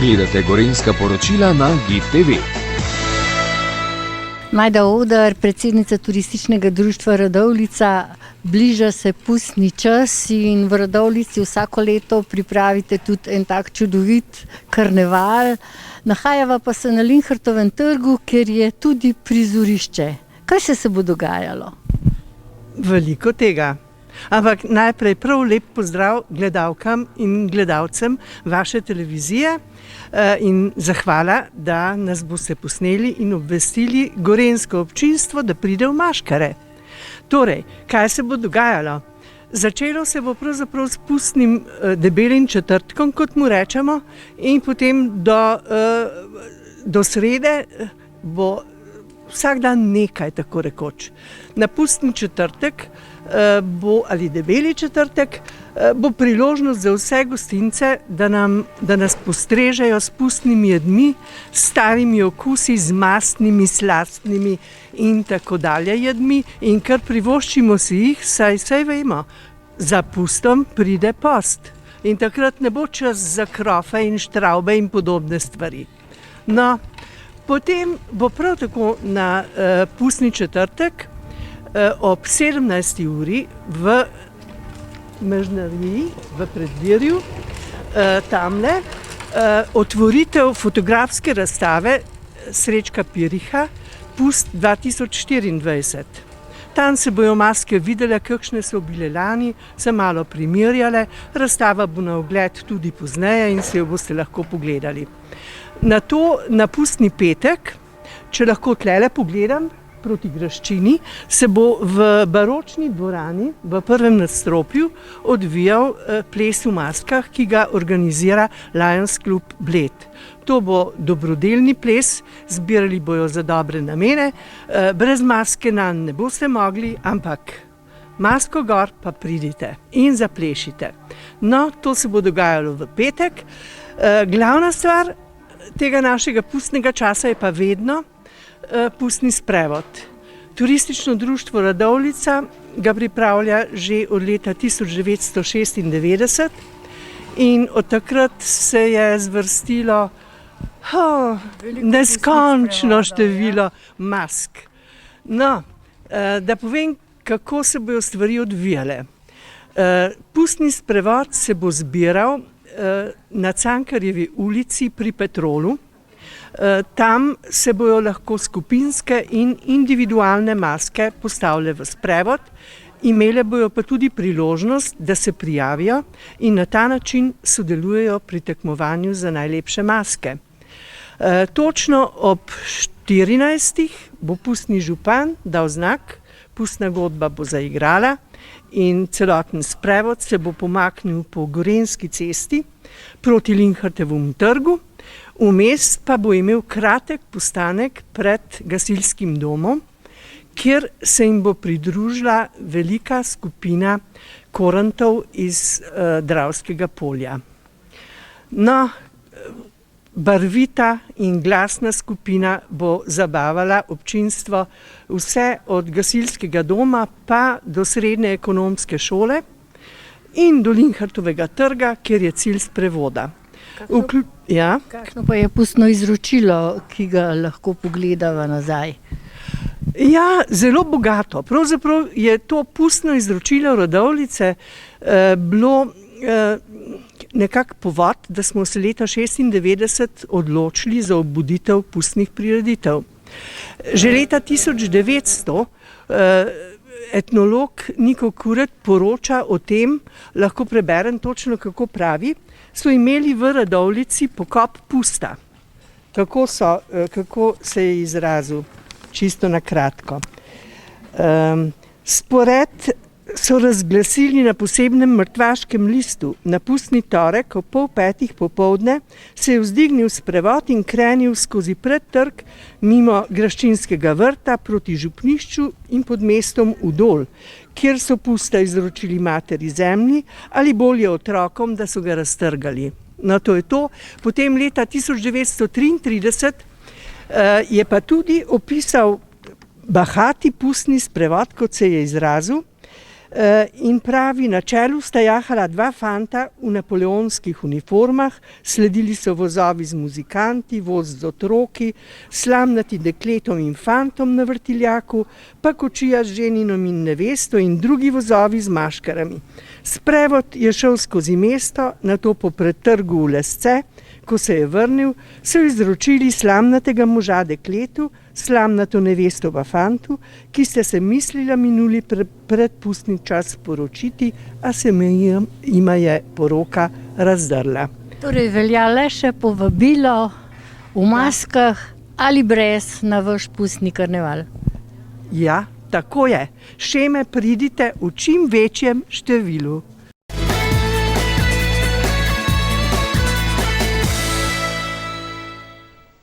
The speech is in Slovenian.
Gledate Gorenjska poročila na GIF TV. Majda Oder, predsednica Turističnega društva Radovljica. Bliža se pustni čas in v Radovljici vsako leto pripravite tudi en tak čudovit karneval. Nahajava pa se na Linhartovem trgu, kjer je tudi prizorišče. Kaj se bo dogajalo? Veliko tega. Ampak najprej prav lep pozdrav gledalkam in gledalcem vaše televizije in zahvala, da nas boste posneli in obvestili gorenjsko občinstvo, da pride v Maškare. Torej, kaj se bo dogajalo? Začelo se bo pravzaprav s pustnim debelim četrtkom, kot mu rečemo, in potem do srede bo vsak dan nekaj, tako rekoč. Na pustni četrtek ali debeli četrtek bo priložnost za vse gostince, da nas postrežejo s pustnimi jedmi, s starimi okusi, z mastnimi, slastnimi in tako dalje jedmi, in kar privoščimo si jih, saj vemo, za pustom pride post. In takrat ne bo čas za krofe in štravbe in podobne stvari. No, potem bo prav tako na pustni četrtek ob 17. uri v Mežnariji, v Preddverju, tamle, otvoritev fotografske razstave Srečka Piriha, Pust 2024. Tam se bojo maske videle, kakšne so bile lani, se malo primerjale, razstava bo na ogled tudi pozneje in se jo boste lahko pogledali. Na pustni petek, če lahko tlele pogledam, proti Graščini, se bo v baročni dvorani v prvem nadstropju odvijal ples v maskah, ki ga organizira Lions Club Bled. To bo dobrodelni ples, zbirali bojo za dobre namene, brez maske nanj ne boste mogli, ampak masko gor pa pridite in zaplešite. No, to se bo dogajalo v petek. Glavna stvar tega našega pustnega časa je pa vedno pustni sprevod. Turistično društvo Radovljica ga pripravlja že od leta 1996 in od takrat se je zvrstilo neskončno število mask. No, da povem, kako se bojo stvari odvijale. Pustni sprevod se bo zbiral na Cankarjevi ulici pri Petrolu. Tam se bojo lahko skupinske in individualne maske postavile v sprevod, imele bojo pa tudi priložnost, da se prijavijo in na ta način sodelujejo pri tekmovanju za najlepše maske. Točno ob 14. bo pustni župan dal znak, pustna godba bo zaigrala in celoten sprevod se bo pomaknil po Gorenjski cesti proti Linhartovemu trgu. Vmes pa bo imel kratek postanek pred gasilskim domom, kjer se jim bo pridružila velika skupina korantov iz Dravskega polja. No, barvita in glasna skupina bo zabavala občinstvo vse od gasilskega doma pa do srednje ekonomske šole in do Linhartovega trga, kjer je cilj sprevoda. Kakšno pa je pustno izročilo, ki ga lahko pogledava nazaj? Ja, zelo bogato. Pravzaprav je to pustno izročilo Radovljice bilo nekak povod, da smo se leta 1996 odločili za obuditev pustnih prireditev. Že leta 1900 etnolog Niko Kuret poroča o tem, lahko preberem točno, kako pravi, so imeli v Radovljici pokop pusta. Kako se je izrazil, čisto na kratko. Spored so razglasili na posebnem mrtvaškem listu. Na pustni torek ob 4:30 popoldne se je vzdignil sprevod in krenil skozi predtrg mimo Graščinskega vrta proti župnišču in pod mestom Udol, kjer so pusta izročili materi zemlji ali bolje otrokom, da so ga raztrgali. No, to je to. Potem leta 1933 je pa tudi opisal bahati pustni sprevod, kot se je izrazil, In pravi, na čelu sta jahala dva fanta v napoleonskih uniformah, sledili so vozovi z muzikanti, voz z otroki, slamnati dekletom in fantom na vrtiljaku, pa kočija z ženinom in nevesto in drugi vozovi z maškarami. Sprevod je šel skozi mesto, nato po pretrgu v Lesce. Ko se je vrnil, so izročili slamnatega moža dekletu, slamnato nevesto pa fantu, ki sta se mislila minuli predpustni čas poročiti, a se jima je poroka razdrla. Torej velja le še povabilo v maskah ali brez na vaš pustni karneval. Ja, tako je. Šeme pridite v čim večjem številu.